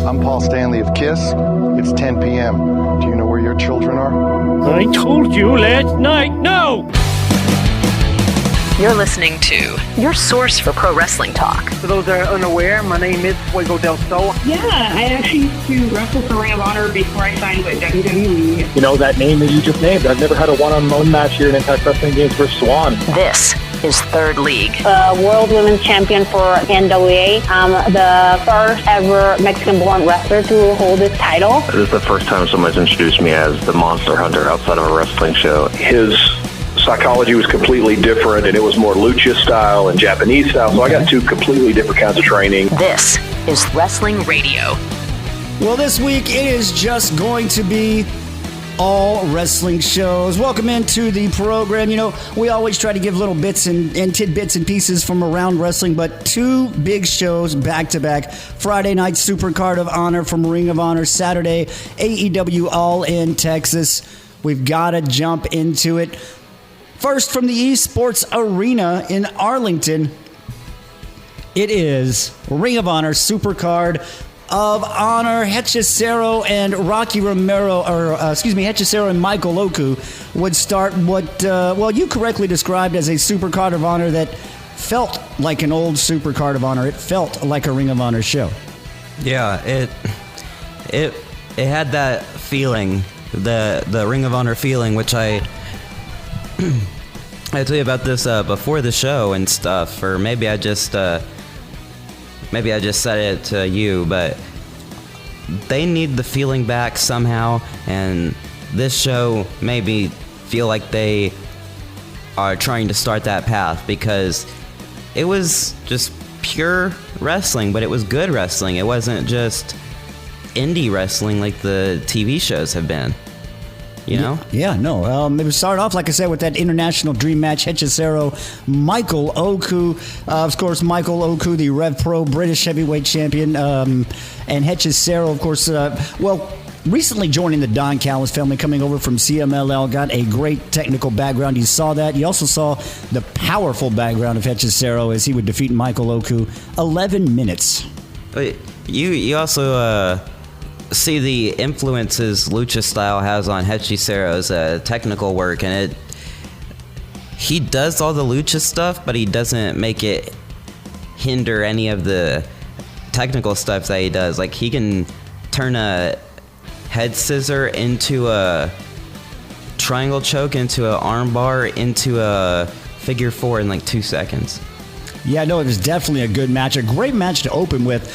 I'm Paul Stanley of KISS. It's 10 p.m. Do you know where your children are? I told you last night, no! You're listening to your source for pro wrestling talk. For those that are unaware, my name is Fuego del Sol. Yeah, I actually used to wrestle for Ring of Honor before I signed with WWE. You know, that name that you just named, I've never had a one-on-one match here in Impact Wrestling Games versus Swan. This is Third League. World Women's Champion for NWA. I'm the first ever Mexican-born wrestler to hold this title. This is the first time someone's introduced me as the Monster Hunter outside of a wrestling show. His psychology was completely different, and it was more lucha style and Japanese style, so I got two completely different kinds of training. This is Wrestling Radio. Well, this week it is just going to be all wrestling shows. Welcome into the program. You know, we always try to give little bits and tidbits and pieces from around wrestling, but two big shows back-to-back. Friday night, Supercard of Honor from Ring of Honor. Saturday, AEW All in Texas. We've got to jump into it. First, from the Esports Arena in Arlington, it is Ring of Honor Supercard of Honor. Hechicero and Rocky Romero, Hechicero and Michael Oku would start what, you correctly described as a Supercard of Honor that felt like an old Supercard of Honor. It felt like a Ring of Honor show. Yeah, it had that feeling, the Ring of Honor feeling, which I tell you about this before the show and stuff, or maybe I just said it to you, but they need the feeling back somehow, and this show made me feel like they are trying to start that path, because it was just pure wrestling, but it was good wrestling. It wasn't just indie wrestling like the TV shows have been. You know? Yeah, no. It was started off, like I said, with that international dream match, Hechicero, Michael Oku. Of course, Michael Oku, the Rev Pro British Heavyweight Champion. And Hechicero, of course, recently joining the Don Callis family, coming over from CMLL, got a great technical background. You saw that. You also saw the powerful background of Hechicero as he would defeat Michael Oku. 11 minutes. But you also... see the influences lucha style has on Hechicero's technical work, and he does all the lucha stuff, but he doesn't make it hinder any of the technical stuff that he does. Like, he can turn a head scissor into a triangle choke, into an arm bar, into a figure four in like 2 seconds. Yeah, no, it was definitely a good match, a great match to open with.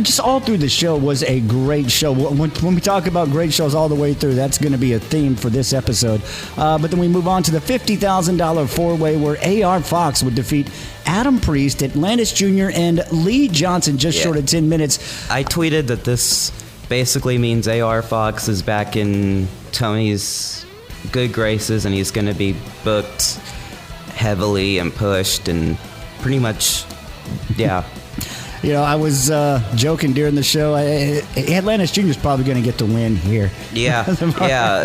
Just all through the show was a great show. When we talk about great shows all the way through, that's going to be a theme for this episode. But then we move on to the $50,000 four-way where A.R. Fox would defeat Adam Priest, Atlantis Jr., and Lee Johnson short of 10 minutes. I tweeted that this basically means A.R. Fox is back in Tony's good graces, and he's going to be booked heavily and pushed and pretty much, yeah. You know, I was joking during the show. Atlantis Jr. is probably going to get the win here. Yeah,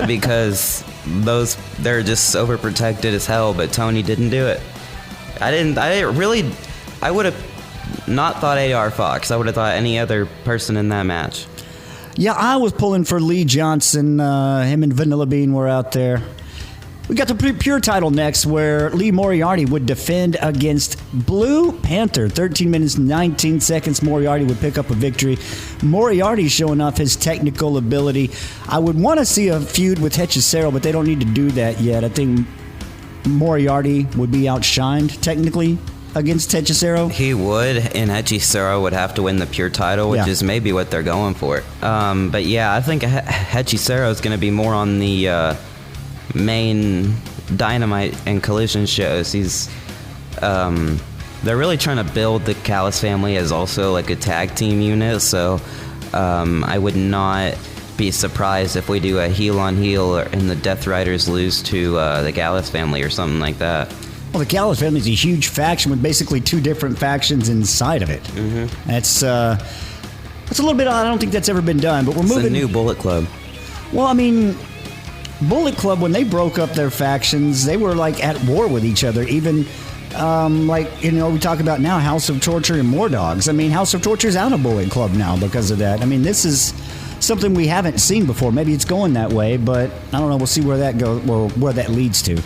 because they're just overprotected as hell. But Tony didn't do it. I would have not thought AR Fox. I would have thought any other person in that match. Yeah, I was pulling for Lee Johnson. Him and Vanilla Bean were out there. We got the Pure title next, where Lee Moriarty would defend against Blue Panther. 13 minutes, 19 seconds. Moriarty would pick up a victory. Moriarty showing off his technical ability. I would want to see a feud with Hechicero, but they don't need to do that yet. I think Moriarty would be outshined, technically, against Hechicero. He would, and Hechicero would have to win the Pure title, which is maybe what they're going for. But yeah, I think Hechicero is going to be more on the... main Dynamite and Collision shows. They're really trying to build the Callis family as also like a tag team unit, so I would not be surprised if we do a heel on heel and the Death Riders lose to the Callis family or something like that. Well, the Callis family is a huge faction with basically two different factions inside of it. Mm-hmm. That's a little bit odd. I don't think that's ever been done, but we're moving. It's a new Bullet Club. Well, I mean, Bullet Club, when they broke up their factions, they were like at war with each other. Even like, we talk about now House of Torture and More Dogs. I mean, House of Torture is out of Bullet Club now because of that. I mean, this is something we haven't seen before. Maybe it's going that way, but I don't know. We'll see where that goes, or where that leads to.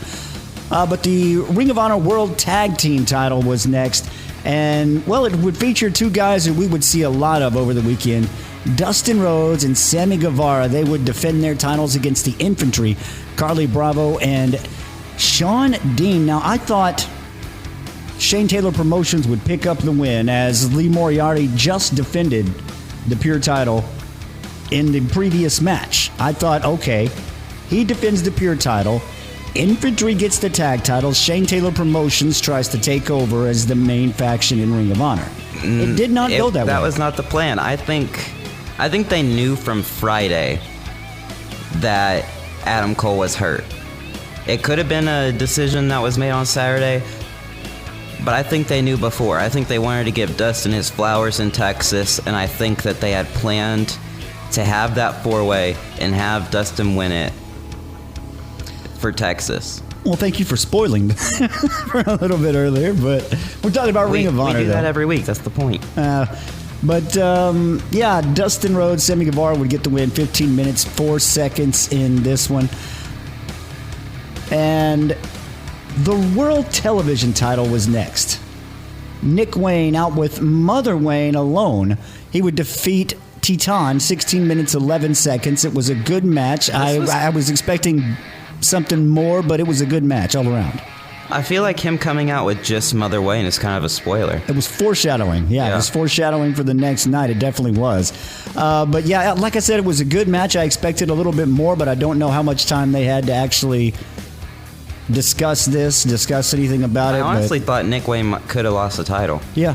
But the Ring of Honor World Tag Team title was next. And, well, it would feature two guys that we would see a lot of over the weekend. Dustin Rhodes and Sammy Guevara. They would defend their titles against the Infantry, Carly Bravo and Sean Dean. Now, I thought Shane Taylor Promotions would pick up the win, as Lee Moriarty just defended the Pure title in the previous match. I thought, okay, he defends the Pure title. Infantry gets the tag titles. Shane Taylor Promotions tries to take over as the main faction in Ring of Honor. It did not go that way. That was not the plan. I think they knew from Friday that Adam Cole was hurt. It could have been a decision that was made on Saturday, but I think they knew before. I think they wanted to give Dustin his flowers in Texas, and I think that they had planned to have that four-way and have Dustin win it for Texas. Well, thank you for spoiling for a little bit earlier, but we're talking about Ring of Honor. We do that every week. That's the point. Yeah, Dustin Rhodes, Sammy Guevara would get the win. 15 minutes, 4 seconds in this one. And the World Television title was next. Nick Wayne out with Mother Wayne alone. He would defeat Titan, 16 minutes, 11 seconds. It was a good match. I was expecting something more, but it was a good match all around. I feel like him coming out with just Mother Wayne is kind of a spoiler. It was foreshadowing. Yeah, it was foreshadowing for the next night. It definitely was. But yeah, like I said, it was a good match. I expected a little bit more, but I don't know how much time they had to actually discuss anything about it. I honestly thought Nick Wayne could have lost the title. Yeah.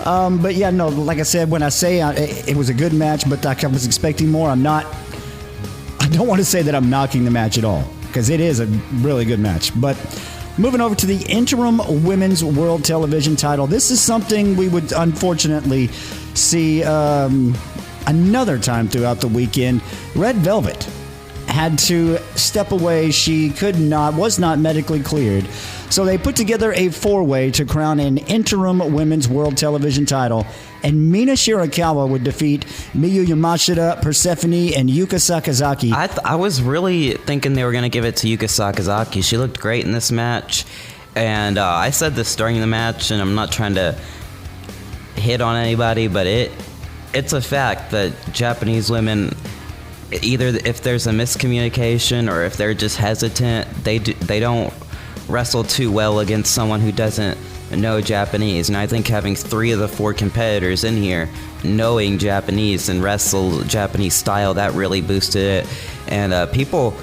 But yeah, no, like I said, when I say it was a good match, but I was expecting more, I don't want to say that I'm knocking the match at all, because it is a really good match. But moving over to the interim Women's World Television title, this is something we would unfortunately see another time throughout the weekend. Red Velvet had to step away. She was not medically cleared. So they put together a four-way to crown an interim Women's World Television title, and Mina Shirakawa would defeat Miyu Yamashita, Persephone, and Yuka Sakazaki. I was really thinking they were going to give it to Yuka Sakazaki. She looked great in this match, and I said this during the match, and I'm not trying to hit on anybody, but it's a fact that Japanese women, either if there's a miscommunication or if they're just hesitant, they don't wrestle too well against someone who doesn't know Japanese. And I think having 3 of the 4 competitors in here knowing Japanese and wrestle Japanese style, that really boosted it. And people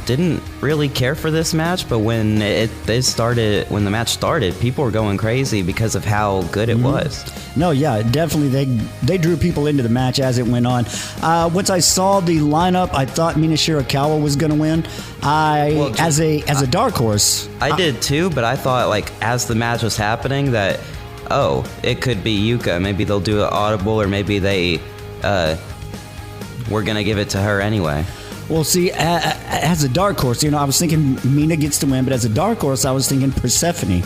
didn't really care for this match, but when when the match started, people were going crazy because of how good it was. No, yeah, definitely they drew people into the match as it went on. Once I saw the lineup, I thought Mina Shirakawa was going to win. As a dark horse, I did too, but I thought, like, as the match was happening, that it could be Yuka. Maybe they'll do it audible, or maybe they were going to give it to her anyway. Well, see, as a dark horse, I was thinking Mina gets to win, but as a dark horse, I was thinking Persephone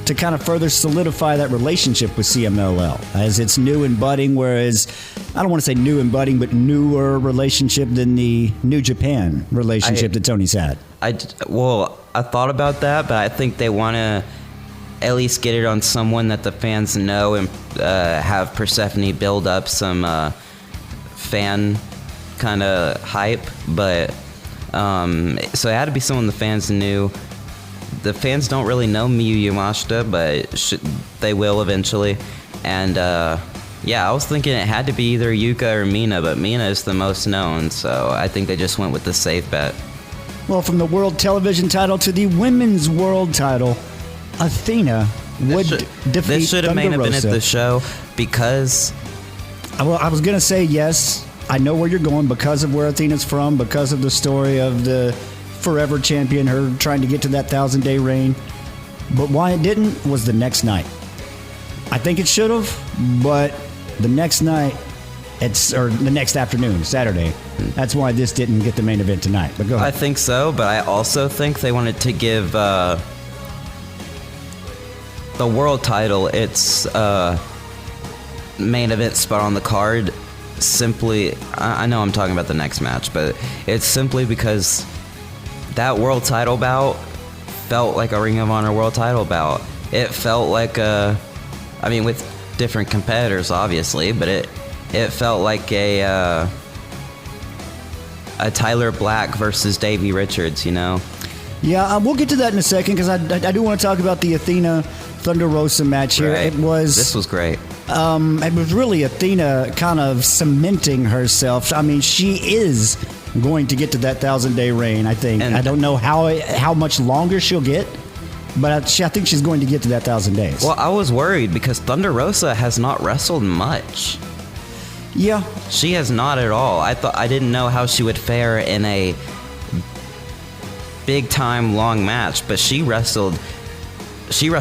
to kind of further solidify that relationship with CMLL, as it's new and budding, whereas I don't want to say new and budding, but newer relationship than the New Japan relationship that Tony's had. I thought about that, but I think they want to at least get it on someone that the fans know, and have Persephone build up some fan kind of hype. But so it had to be someone the fans knew. The fans don't really know Miyu Yamashita, but they will eventually. And I was thinking it had to be either Yuka or Mina, but Mina is the most known, so I think they just went with the safe bet. Well, from the World Television title to the Women's World title, Athena would defeat This should have main evented the show, because I was going to say yes. I know where you're going, because of where Athena's from, because of the story of the forever champion, her trying to get to that 1,000-day reign. But why it didn't was the next night. I think it should have, but the next night, or the next afternoon, Saturday. That's why this didn't get the main event tonight. But go ahead. I think so, but I also think they wanted to give the world title, its main event spot on the card, simply, I know I'm talking about the next match, but it's simply because that world title bout felt like a Ring of Honor world title bout. It felt like with different competitors, obviously, but it felt like a Tyler Black versus Davey Richards, you know? Yeah, we'll get to that in a second, because I do want to talk about the Athena Thunder Rosa match here. Right. This was great. It was really Athena kind of cementing herself. I mean, she is going to get to that 1,000-day reign, I think. And I don't know how much longer she'll get, but I think she's going to get to that 1,000 days. Well, I was worried because Thunder Rosa has not wrestled much. Yeah. She has not at all. I didn't know how she would fare in a big time long match, but she wrestled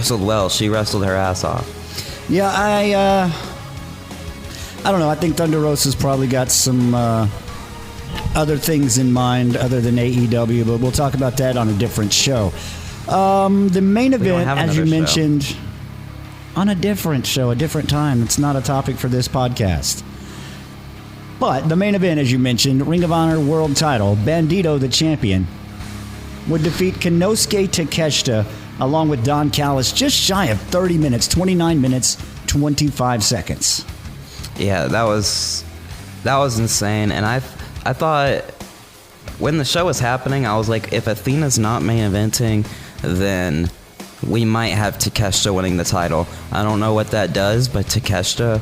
well. She wrestled her ass off. Yeah, I don't know. I think Thunder Rosa's probably got some other things in mind other than AEW, but we'll talk about that on a different show. The main event, as you mentioned, on a different show, a different time. It's not a topic for this podcast. But the main event, as you mentioned, Ring of Honor World Title, Bandito, the champion, would defeat Konosuke Takeshita along with Don Callis just shy of 30 minutes, 29 minutes, 25 seconds. Yeah, that was insane. And I thought when the show was happening, I was like, if Athena's not main eventing, then we might have Takeshita winning the title. I don't know what that does, but Takeshita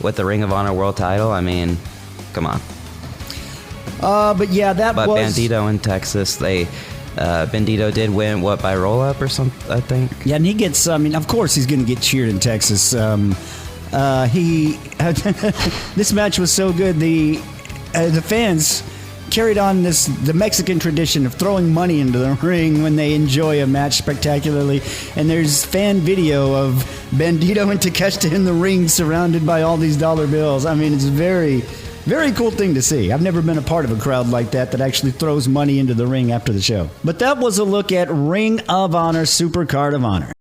with the Ring of Honor World Title, I mean, come on. But yeah, But Bandito in Texas, Bandito did win, by roll-up or something, I think? Yeah, and he gets, of course he's going to get cheered in Texas. This match was so good, the fans carried on the Mexican tradition of throwing money into the ring when they enjoy a match spectacularly. And there's fan video of Bandito and Takeshita in the ring surrounded by all these dollar bills. I mean, it's a very, very cool thing to see. I've never been a part of a crowd like that actually throws money into the ring after the show. But that was a look at Ring of Honor Supercard of Honor.